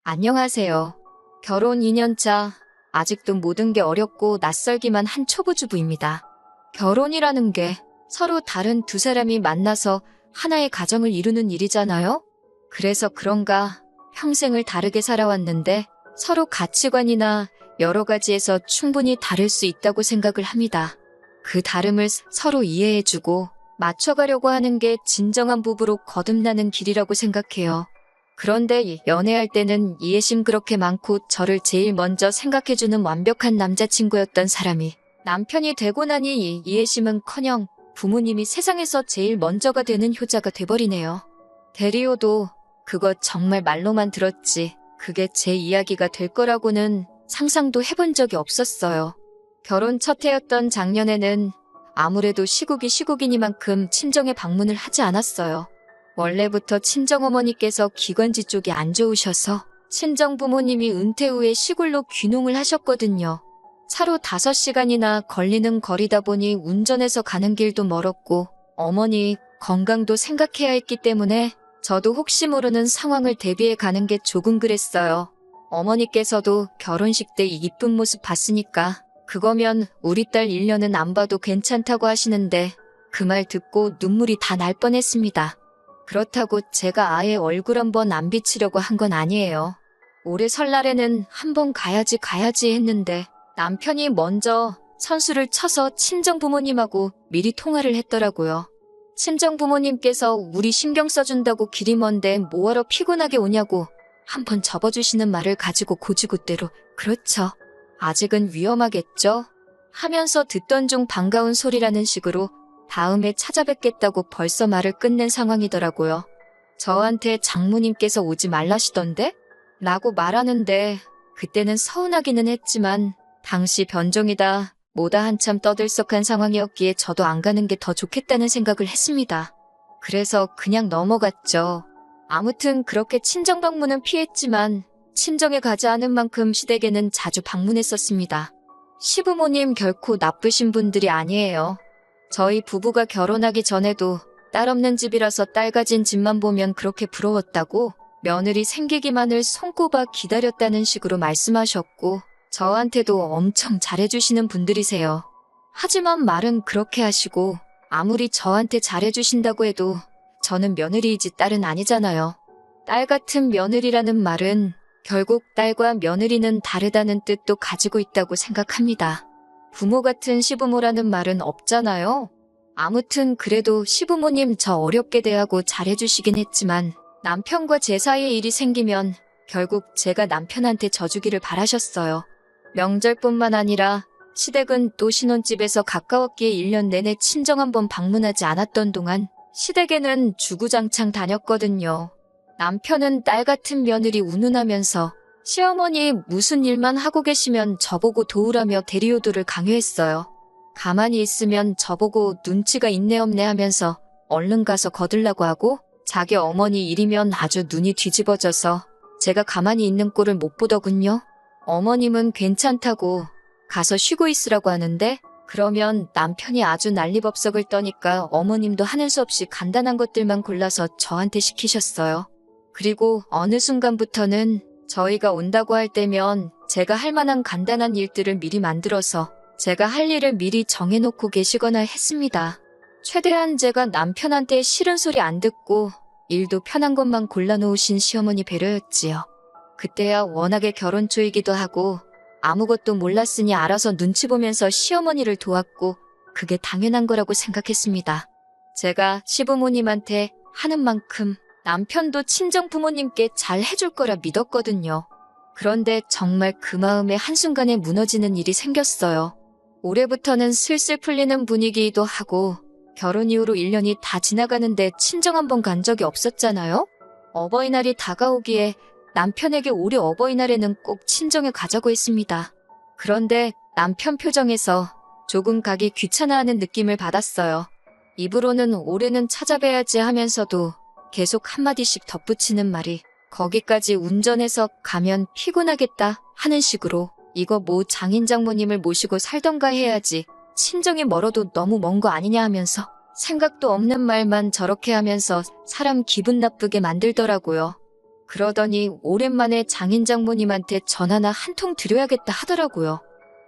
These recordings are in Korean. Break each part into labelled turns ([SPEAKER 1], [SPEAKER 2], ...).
[SPEAKER 1] 안녕하세요. 결혼 2년차, 아직도 모든 게 어렵고 낯설기만 한 초보주부입니다. 결혼이라는 게 서로 다른 두 사람이 만나서 하나의 가정을 이루는 일이잖아요? 그래서 그런가 평생을 다르게 살아왔는데 서로 가치관이나 여러 가지에서 충분히 다를 수 있다고 생각을 합니다. 그 다름을 서로 이해해주고 맞춰가려고 하는 게 진정한 부부로 거듭나는 길이라고 생각해요. 그런데 연애할 때는 이해심 그렇게 많고 저를 제일 먼저 생각해주는 완벽한 남자친구였던 사람이 남편이 되고 나니 이 이해심은커녕 부모님이 세상에서 제일 먼저가 되는 효자가 돼버리네요. 대리오도 그거 정말 말로만 들었지 그게 제 이야기가 될 거라고는 상상도 해본 적이 없었어요. 결혼 첫 해였던 작년에는 아무래도 시국이 시국이니만큼 친정에 방문을 하지 않았어요. 원래부터 친정어머니께서 기관지 쪽이 안 좋으셔서 친정부모님이 은퇴 후에 시골로 귀농을 하셨거든요. 차로 5시간이나 걸리는 거리다 보니 운전해서 가는 길도 멀었고 어머니 건강도 생각해야 했기 때문에 저도 혹시 모르는 상황을 대비해 가는 게 조금 그랬어요. 어머니께서도 결혼식 때 이쁜 모습 봤으니까 그거면 우리 딸 1년은 안 봐도 괜찮다고 하시는데 그 말 듣고 눈물이 다 날 뻔했습니다. 그렇다고 제가 아예 얼굴 한번 안 비치려고 한 건 아니에요. 올해 설날에는 한번 가야지 했는데 남편이 먼저 선수를 쳐서 친정부모님하고 미리 통화를 했더라고요. 친정부모님께서 우리 신경 써준다고 길이 먼데 뭐하러 피곤하게 오냐고 한번 접어주시는 말을 가지고 고지고대로 그렇죠. 아직은 위험하겠죠? 하면서 듣던 중 반가운 소리라는 식으로 다음에 찾아뵙겠다고 벌써 말을 끝낸 상황이더라고요. 저한테 장모님께서 오지 말라시던데? 라고 말하는데 그때는 서운하기는 했지만 당시 변종이다 뭐다 한참 떠들썩한 상황이었기에 저도 안 가는 게 더 좋겠다는 생각을 했습니다. 그래서 그냥 넘어갔죠. 아무튼 그렇게 친정 방문은 피했지만 친정에 가지 않은 만큼 시댁에는 자주 방문했었습니다. 시부모님 결코 나쁘신 분들이 아니에요. 저희 부부가 결혼하기 전에도 딸 없는 집이라서 딸 가진 집만 보면 그렇게 부러웠다고 며느리 생기기만을 손꼽아 기다렸다는 식으로 말씀하셨고 저한테도 엄청 잘해주시는 분들이세요. 하지만 말은 그렇게 하시고 아무리 저한테 잘해주신다고 해도 저는 며느리이지 딸은 아니잖아요. 딸 같은 며느리라는 말은 결국 딸과 며느리는 다르다는 뜻도 가지고 있다고 생각합니다. 부모 같은 시부모라는 말은 없잖아요. 아무튼 그래도 시부모님 저 어렵게 대하고 잘해주시긴 했지만 남편과 제 사이에 일이 생기면 결국 제가 남편한테 져주기를 바라셨어요. 명절뿐만 아니라 시댁은 또 신혼집에서 가까웠기에 1년 내내 친정 한번 방문하지 않았던 동안 시댁에는 주구장창 다녔거든요. 남편은 딸 같은 며느리 운운하면서 시어머니 무슨 일만 하고 계시면 저보고 도우라며 대리오도를 강요했어요. 가만히 있으면 저보고 눈치가 있네 없네 하면서 얼른 가서 거들라고 하고 자기 어머니 일이면 아주 눈이 뒤집어져서 제가 가만히 있는 꼴을 못 보더군요. 어머님은 괜찮다고 가서 쉬고 있으라고 하는데 그러면 남편이 아주 난리법석을 떠니까 어머님도 하는 수 없이 간단한 것들만 골라서 저한테 시키셨어요. 그리고 어느 순간부터는 저희가 온다고 할 때면 제가 할 만한 간단한 일들을 미리 만들어서 제가 할 일을 미리 정해놓고 계시거나 했습니다. 최대한 제가 남편한테 싫은 소리 안 듣고 일도 편한 것만 골라놓으신 시어머니 배려였지요. 그때야 워낙에 결혼 초이기도 하고 아무것도 몰랐으니 알아서 눈치 보면서 시어머니를 도왔고 그게 당연한 거라고 생각했습니다. 제가 시부모님한테 하는 만큼 남편도 친정부모님께 잘 해줄 거라 믿었거든요. 그런데 정말 그 마음에 한순간에 무너지는 일이 생겼어요. 올해부터는 슬슬 풀리는 분위기이기도 하고 결혼 이후로 1년이 다 지나가는데 친정 한 번 간 적이 없었잖아요? 어버이날이 다가오기에 남편에게 올해 어버이날에는 꼭 친정에 가자고 했습니다. 그런데 남편 표정에서 조금 가기 귀찮아하는 느낌을 받았어요. 입으로는 올해는 찾아뵈야지 하면서도 계속 한마디씩 덧붙이는 말이 거기까지 운전해서 가면 피곤하겠다 하는 식으로 이거 뭐 장인 장모님을 모시고 살던가 해야지 친정이 멀어도 너무 먼 거 아니냐 하면서 생각도 없는 말만 저렇게 하면서 사람 기분 나쁘게 만들더라고요. 그러더니 오랜만에 장인 장모님한테 전화나 한 통 드려야겠다 하더라고요.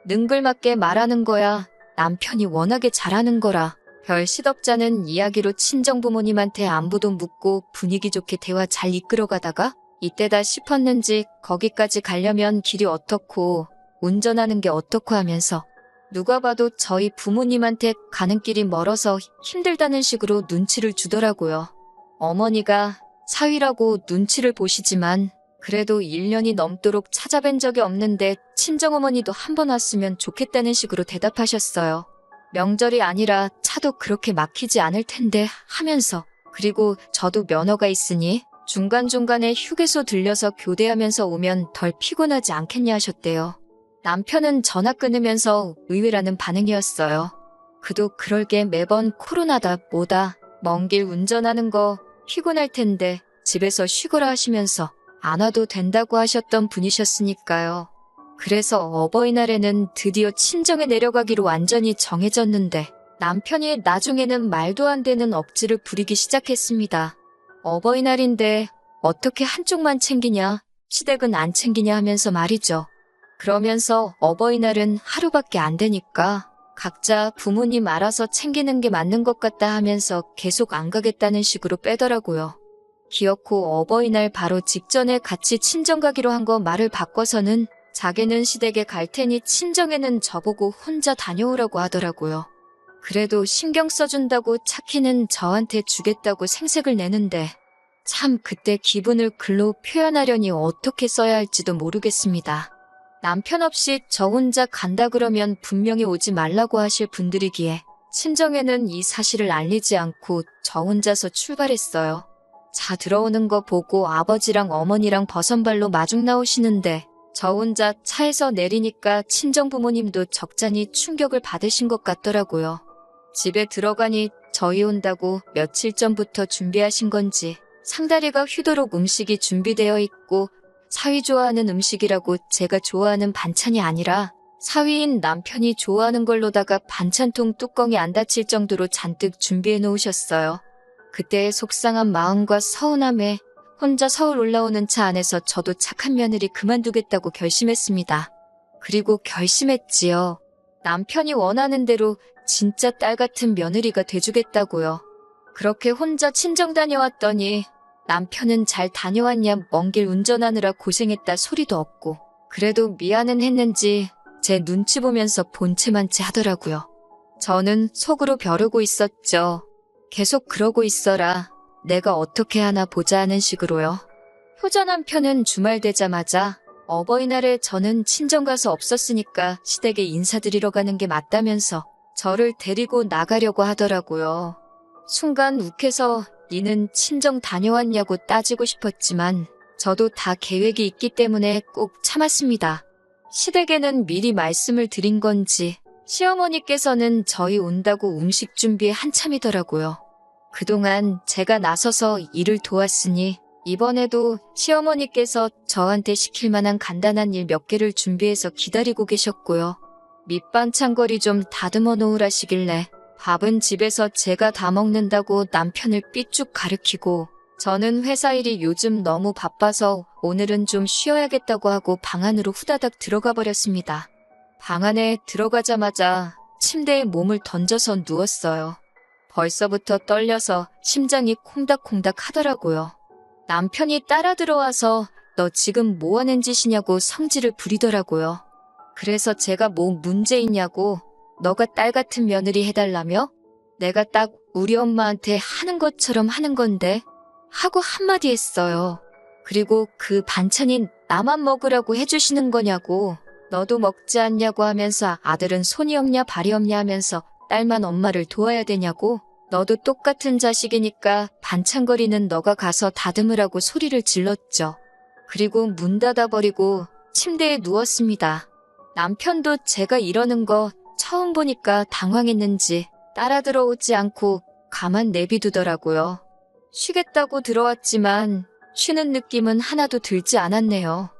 [SPEAKER 1] 능글맞게 말하는 거야. 남편이 워낙에 잘하는 거라. 별 시덥잖은 이야기로 친정부모님한테 안부도 묻고 분위기 좋게 대화 잘 이끌어가다가 이때다 싶었는지 거기까지 가려면 길이 어떻고 운전하는 게 어떻고 하면서 누가 봐도 저희 부모님한테 가는 길이 멀어서 힘들다는 식으로 눈치를 주더라고요. 어머니가 사위라고 눈치를 보시지만 그래도 1년이 넘도록 찾아뵌 적이 없는데 친정어머니도 한 번 왔으면 좋겠다는 식으로 대답하셨어요. 명절이 아니라 차도 그렇게 막히지 않을 텐데 하면서 그리고 저도 면허가 있으니 중간중간에 휴게소 들려서 교대하면서 오면 덜 피곤하지 않겠냐 하셨대요. 남편은 전화 끊으면서 의외라는 반응이었어요. 그도 그럴 게 매번 코로나다 뭐다 먼 길 운전하는 거 피곤할 텐데 집에서 쉬거라 하시면서 안 와도 된다고 하셨던 분이셨으니까요. 그래서 어버이날에는 드디어 친정에 내려가기로 완전히 정해졌는데 남편이 나중에는 말도 안 되는 억지를 부리기 시작했습니다. 어버이날인데 어떻게 한쪽만 챙기냐, 시댁은 안 챙기냐 하면서 말이죠. 그러면서 어버이날은 하루밖에 안 되니까 각자 부모님 알아서 챙기는 게 맞는 것 같다 하면서 계속 안 가겠다는 식으로 빼더라고요. 기어코 어버이날 바로 직전에 같이 친정 가기로 한 거 말을 바꿔서는 자기는 시댁에 갈 테니 친정에는 저보고 혼자 다녀오라고 하더라고요. 그래도 신경 써준다고 차키는 저한테 주겠다고 생색을 내는데 참 그때 기분을 글로 표현하려니 어떻게 써야 할지도 모르겠습니다. 남편 없이 저 혼자 간다 그러면 분명히 오지 말라고 하실 분들이기에 친정에는 이 사실을 알리지 않고 저 혼자서 출발했어요. 자 들어오는 거 보고 아버지랑 어머니랑 버선발로 마중 나오시는데 저 혼자 차에서 내리니까 친정 부모님도 적잖이 충격을 받으신 것 같더라고요. 집에 들어가니 저희 온다고 며칠 전부터 준비하신 건지 상다리가 휘도록 음식이 준비되어 있고 사위 좋아하는 음식이라고 제가 좋아하는 반찬이 아니라 사위인 남편이 좋아하는 걸로다가 반찬통 뚜껑이 안 닫힐 정도로 잔뜩 준비해 놓으셨어요. 그때의 속상한 마음과 서운함에 혼자 서울 올라오는 차 안에서 저도 착한 며느리 그만두겠다고 결심했습니다. 그리고 결심했지요. 남편이 원하는 대로 진짜 딸 같은 며느리가 돼주겠다고요. 그렇게 혼자 친정 다녀왔더니 남편은 잘 다녀왔냐 먼 길 운전하느라 고생했다 소리도 없고 그래도 미안은 했는지 제 눈치 보면서 본체만치 하더라고요. 저는 속으로 벼르고 있었죠. 계속 그러고 있어라. 내가 어떻게 하나 보자 하는 식으로요. 효자 남편은 주말 되자마자 어버이날에 저는 친정 가서 없었으니까 시댁에 인사드리러 가는 게 맞다면서 저를 데리고 나가려고 하더라고요. 순간 욱해서 니는 친정 다녀왔냐고 따지고 싶었지만 저도 다 계획이 있기 때문에 꼭 참았습니다. 시댁에는 미리 말씀을 드린 건지 시어머니께서는 저희 온다고 음식 준비에 한참이더라고요. 그동안 제가 나서서 일을 도왔으니 이번에도 시어머니께서 저한테 시킬 만한 간단한 일 몇 개를 준비해서 기다리고 계셨고요. 밑반찬거리 좀 다듬어 놓으라시길래 밥은 집에서 제가 다 먹는다고 남편을 삐쭉 가르치고 저는 회사 일이 요즘 너무 바빠서 오늘은 좀 쉬어야겠다고 하고 방 안으로 후다닥 들어가 버렸습니다. 방 안에 들어가자마자 침대에 몸을 던져서 누웠어요. 벌써부터 떨려서 심장이 콩닥콩닥 하더라고요. 남편이 따라 들어와서 너 지금 뭐 하는 짓이냐고 성질을 부리더라고요. 그래서 제가 뭐 문제 있냐고 너가 딸 같은 며느리 해달라며? 내가 딱 우리 엄마한테 하는 것처럼 하는 건데 하고 한마디 했어요. 그리고 그 반찬이 나만 먹으라고 해주시는 거냐고 너도 먹지 않냐고 하면서 아들은 손이 없냐 발이 없냐 하면서 딸만 엄마를 도와야 되냐고 너도 똑같은 자식이니까 반찬거리는 너가 가서 다듬으라고 소리를 질렀죠. 그리고 문 닫아버리고 침대에 누웠습니다. 남편도 제가 이러는 거 처음 보니까 당황했는지 따라 들어오지 않고 가만 내비두더라고요. 쉬겠다고 들어왔지만 쉬는 느낌은 하나도 들지 않았네요.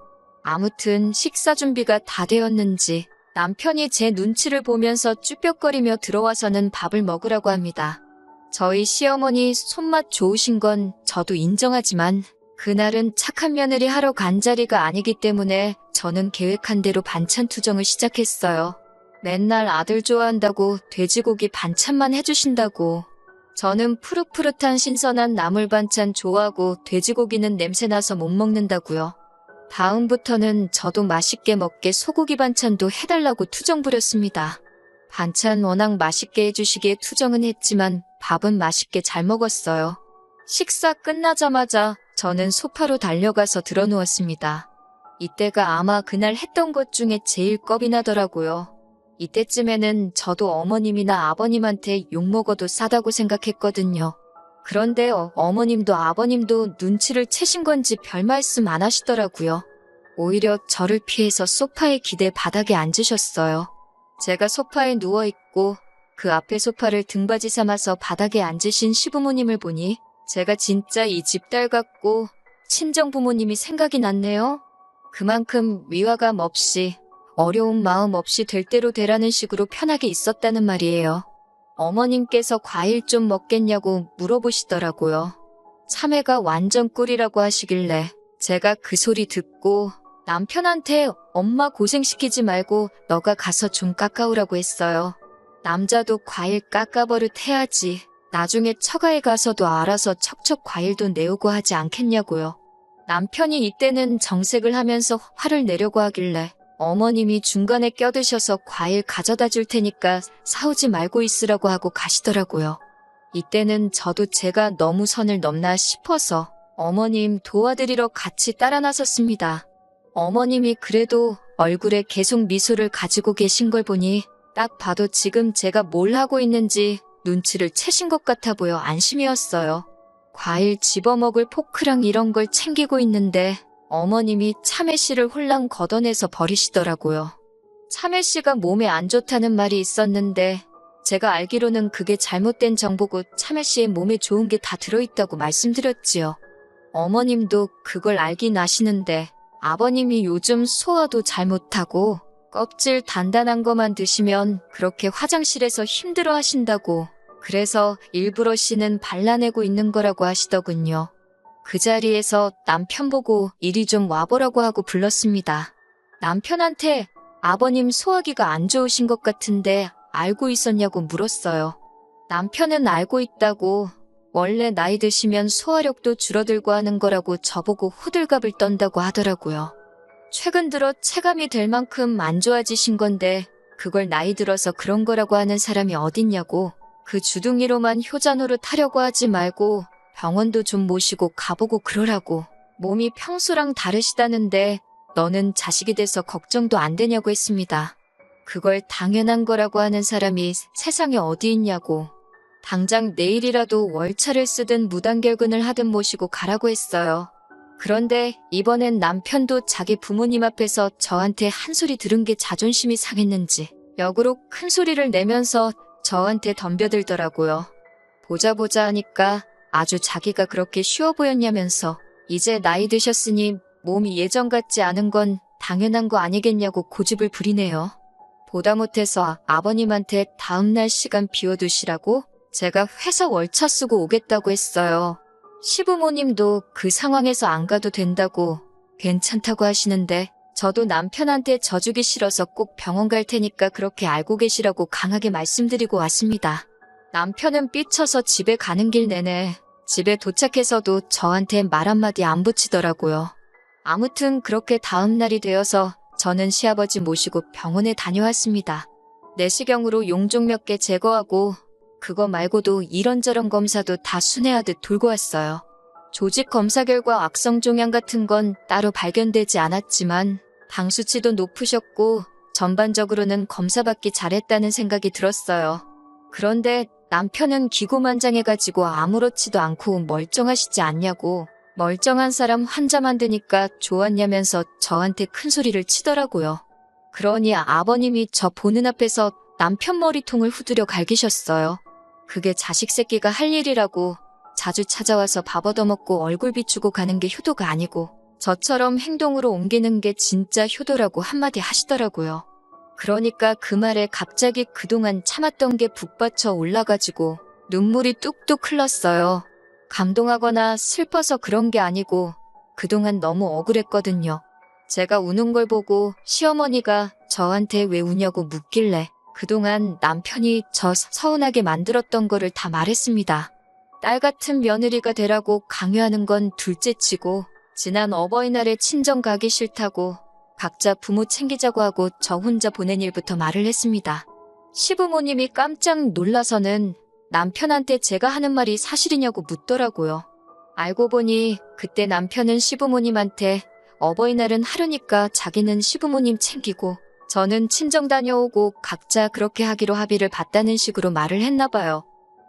[SPEAKER 1] 아무튼 식사 준비가 다 되었는지 남편이 제 눈치를 보면서 쭈뼛거리며 들어와서는 밥을 먹으라고 합니다. 저희 시어머니 손맛 좋으신 건 저도 인정하지만 그날은 착한 며느리 하러 간 자리가 아니기 때문에 저는 계획한 대로 반찬 투정을 시작했어요. 맨날 아들 좋아한다고 돼지고기 반찬만 해주신다고. 저는 푸릇푸릇한 신선한 나물 반찬 좋아하고 돼지고기는 냄새나서 못 먹는다고요. 다음부터는 저도 맛있게 먹게 소고기 반찬도 해달라고 투정 부렸습니다. 반찬 워낙 맛있게 해주시기에 투정은 했지만 밥은 맛있게 잘 먹었어요. 식사 끝나자마자 저는 소파로 달려가서 드러누웠습니다. 이때가 아마 그날 했던 것 중에 제일 겁이 나더라고요. 이때쯤에는 저도 어머님이나 아버님한테 욕먹어도 싸다고 생각했거든요. 그런데 어머님도 아버님도 눈치를 채신 건지 별 말씀 안 하시더라고요. 오히려 저를 피해서 소파에 기대 바닥에 앉으셨어요. 제가 소파에 누워있고 그 앞에 소파를 등받이 삼아서 바닥에 앉으신 시부모님을 보니 제가 진짜 이 집 딸 같고 친정부모님이 생각이 났네요. 그만큼 위화감 없이 어려운 마음 없이 될 대로 되라는 식으로 편하게 있었다는 말이에요. 어머님께서 과일 좀 먹겠냐고 물어보시더라고요. 참외가 완전 꿀이라고 하시길래 제가 그 소리 듣고 남편한테 엄마 고생시키지 말고 너가 가서 좀 깎아오라고 했어요. 남자도 과일 깎아버릇 해야지. 나중에 처가에 가서도 알아서 척척 과일도 내오고 하지 않겠냐고요. 남편이 이때는 정색을 하면서 화를 내려고 하길래 어머님이 중간에 껴드셔서 과일 가져다 줄 테니까 사오지 말고 있으라고 하고 가시더라고요. 이때는 저도 제가 너무 선을 넘나 싶어서 어머님 도와드리러 같이 따라 나섰습니다. 어머님이 그래도 얼굴에 계속 미소를 가지고 계신 걸 보니 딱 봐도 지금 제가 뭘 하고 있는지 눈치를 채신 것 같아 보여 안심이었어요. 과일 집어먹을 포크랑 이런 걸 챙기고 있는데 어머님이 참외씨를 홀랑 걷어내서 버리시더라고요. 참외씨가 몸에 안 좋다는 말이 있었는데 제가 알기로는 그게 잘못된 정보고 참외씨의 몸에 좋은 게 다 들어있다고 말씀드렸지요. 어머님도 그걸 알긴 아시는데 아버님이 요즘 소화도 잘 못하고 껍질 단단한 거만 드시면 그렇게 화장실에서 힘들어 하신다고 그래서 일부러 씨는 발라내고 있는 거라고 하시더군요. 그 자리에서 남편 보고 이리 좀 와보라고 하고 불렀습니다. 남편한테 아버님 소화기가 안 좋으신 것 같은데 알고 있었냐고 물었어요. 남편은 알고 있다고 원래 나이 드시면 소화력도 줄어들고 하는 거라고 저보고 호들갑을 떤다고 하더라고요. 최근 들어 체감이 될 만큼 안 좋아지신 건데 그걸 나이 들어서 그런 거라고 하는 사람이 어딨냐고 그 주둥이로만 효자 노릇하려고 하지 말고 병원도 좀 모시고 가보고 그러라고 몸이 평소랑 다르시다는데 너는 자식이 돼서 걱정도 안 되냐고 했습니다. 그걸 당연한 거라고 하는 사람이 세상에 어디 있냐고 당장 내일이라도 월차를 쓰든 무단결근을 하든 모시고 가라고 했어요. 그런데 이번엔 남편도 자기 부모님 앞에서 저한테 한 소리 들은 게 자존심이 상했는지 역으로 큰 소리를 내면서 저한테 덤벼들더라고요. 보자 하니까 아주 자기가 그렇게 쉬워 보였냐면서 이제 나이 드셨으니 몸이 예전 같지 않은 건 당연한 거 아니겠냐고 고집을 부리네요. 보다 못해서 아버님한테 다음날 시간 비워두시라고 제가 회사 월차 쓰고 오겠다고 했어요. 시부모님도 그 상황에서 안 가도 된다고 괜찮다고 하시는데 저도 남편한테 져주기 싫어서 꼭 병원 갈 테니까 그렇게 알고 계시라고 강하게 말씀드리고 왔습니다. 남편은 삐쳐서 집에 가는 길 내내 집에 도착해서도 저한테 말 한마디 안 붙이더라고요. 아무튼 그렇게 다음 날이 되어서 저는 시아버지 모시고 병원에 다녀왔습니다. 내시경으로 용종 몇 개 제거하고 그거 말고도 이런저런 검사도 다 순회하듯 돌고 왔어요. 조직 검사 결과 악성 종양 같은 건 따로 발견되지 않았지만 당 수치도 높으셨고 전반적으로는 검사받기 잘했다는 생각이 들었어요. 그런데 남편은 기고만장해가지고 아무렇지도 않고 멀쩡하시지 않냐고 멀쩡한 사람 환자 만드니까 좋았냐면서 저한테 큰 소리를 치더라고요. 그러니 아버님이 저 보는 앞에서 남편 머리통을 후드려 갈기셨어요. 그게 자식 새끼가 할 일이라고 자주 찾아와서 밥 얻어먹고 얼굴 비추고 가는 게 효도가 아니고 저처럼 행동으로 옮기는 게 진짜 효도라고 한마디 하시더라고요. 그러니까 그 말에 갑자기 그동안 참았던 게 북받쳐 올라가지고 눈물이 뚝뚝 흘렀어요. 감동하거나 슬퍼서 그런 게 아니고 그동안 너무 억울했거든요. 제가 우는 걸 보고 시어머니가 저한테 왜 우냐고 묻길래 그동안 남편이 저 서운하게 만들었던 거를 다 말했습니다. 딸 같은 며느리가 되라고 강요하는 건 둘째치고 지난 어버이날에 친정 가기 싫다고 각자 부모 챙기자고 하고 저 혼자 보낸 일부터 말을 했습니다. 시부모님이 깜짝 놀라서는 남편한테 제가 하는 말이 사실이냐고 묻더라고요. 알고 보니 그때 남편은 시부모님한테 어버이날은 하루니까 자기는 시부모님 챙기고 저는 친정 다녀오고 각자 그렇게 하기로 합의를 봤다는 식으로 말을 했나 봐요.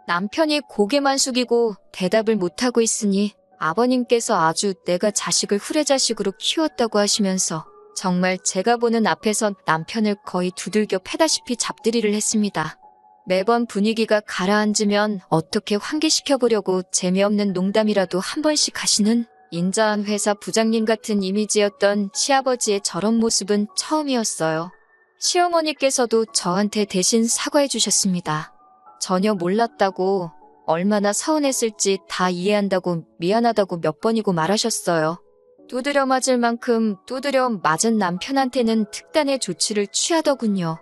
[SPEAKER 1] 남편이 고개만 숙이고 대답을 못하고 있으니 아버님께서 아주 내가 자식을 후레자식으로 키웠다고 하시면서 정말 제가 보는 앞에서 남편을 거의 두들겨 패다시피 잡들이를 했습니다. 매번 분위기가 가라앉으면 어떻게 환기시켜보려고 재미없는 농담이라도 한 번씩 하시는 인자한 회사 부장님 같은 이미지였던 시아버지의 저런 모습은 처음이었어요. 시어머니께서도 저한테 대신 사과해 주셨습니다. 전혀 몰랐다고, 얼마나 서운했을지 다 이해한다고 미안하다고 몇 번이고 말하셨어요. 두드려 맞을 만큼 두드려 맞은 남편한테는 특단의 조치를 취하더군요.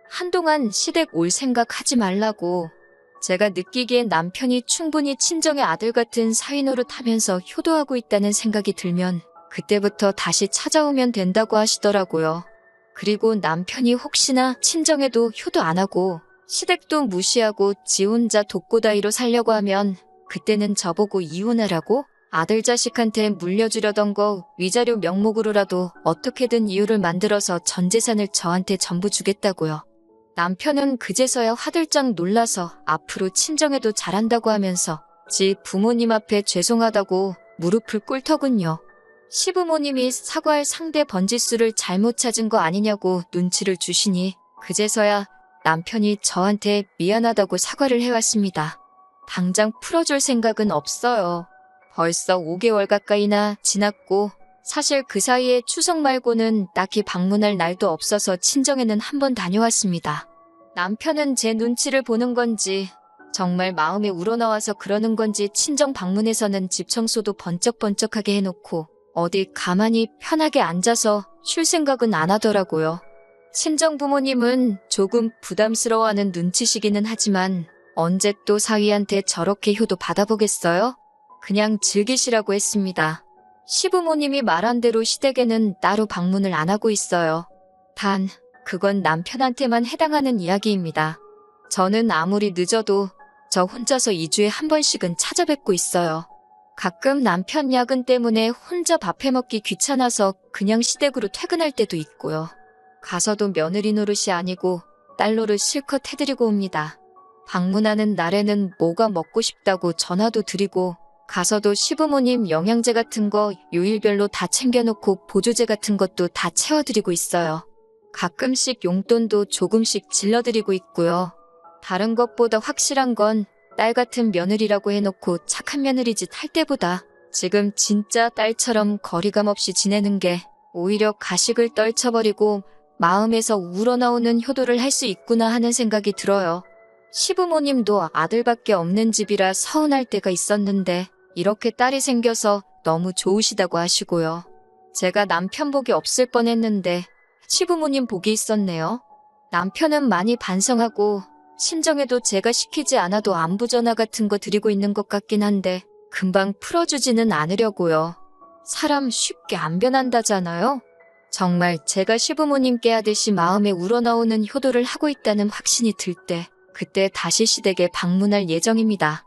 [SPEAKER 1] 한동안 시댁 올 생각 하지 말라고. 제가 느끼기엔 남편이 충분히 친정의 아들 같은 사위 노릇하면서 효도하고 있다는 생각이 들면 그때부터 다시 찾아오면 된다고 하시더라고요. 그리고 남편이 혹시나 친정에도 효도 안 하고 시댁도 무시하고 지 혼자 독고다이로 살려고 하면 그때는 저보고 이혼하라고? 아들 자식한테 물려주려던 거 위자료 명목으로라도 어떻게든 이유를 만들어서 전 재산을 저한테 전부 주겠다고요. 남편은 그제서야 화들짝 놀라서 앞으로 친정에도 잘한다고 하면서 지 부모님 앞에 죄송하다고 무릎을 꿇더군요. 시부모님이 사과할 상대 번지수를 잘못 찾은 거 아니냐고 눈치를 주시니 그제서야 남편이 저한테 미안하다고 사과를 해왔습니다. 당장 풀어줄 생각은 없어요. 벌써 5개월 가까이나 지났고 사실 그 사이에 추석 말고는 딱히 방문할 날도 없어서 친정에는 한 번 다녀왔습니다. 남편은 제 눈치를 보는 건지 정말 마음에 우러나와서 그러는 건지 친정 방문에서는 집 청소도 번쩍번쩍하게 해놓고 어디 가만히 편하게 앉아서 쉴 생각은 안 하더라고요. 친정 부모님은 조금 부담스러워하는 눈치시기는 하지만 언제 또 사위한테 저렇게 효도 받아보겠어요? 그냥 즐기시라고 했습니다. 시부모님이 말한 대로 시댁에는 따로 방문을 안 하고 있어요. 단, 그건 남편한테만 해당하는 이야기입니다. 저는 아무리 늦어도 저 혼자서 2주에 한 번씩은 찾아뵙고 있어요. 가끔 남편 야근 때문에 혼자 밥 해먹기 귀찮아서 그냥 시댁으로 퇴근할 때도 있고요. 가서도 며느리 노릇이 아니고 딸 노릇 실컷 해드리고 옵니다. 방문하는 날에는 뭐가 먹고 싶다고 전화도 드리고 가서도 시부모님 영양제 같은 거 요일별로 다 챙겨놓고 보조제 같은 것도 다 채워드리고 있어요. 가끔씩 용돈도 조금씩 질러드리고 있고요. 다른 것보다 확실한 건 딸 같은 며느리라고 해놓고 착한 며느리 짓 할 때보다 지금 진짜 딸처럼 거리감 없이 지내는 게 오히려 가식을 떨쳐버리고 마음에서 우러나오는 효도를 할 수 있구나 하는 생각이 들어요. 시부모님도 아들밖에 없는 집이라 서운할 때가 있었는데 이렇게 딸이 생겨서 너무 좋으시다고 하시고요. 제가 남편 복이 없을 뻔했는데 시부모님 복이 있었네요. 남편은 많이 반성하고 친정에도 제가 시키지 않아도 안부 전화 같은 거 드리고 있는 것 같긴 한데 금방 풀어주지는 않으려고요. 사람 쉽게 안 변한다잖아요. 정말 제가 시부모님께 하듯이 마음에 우러나오는 효도를 하고 있다는 확신이 들 때 그때 다시 시댁에 방문할 예정입니다.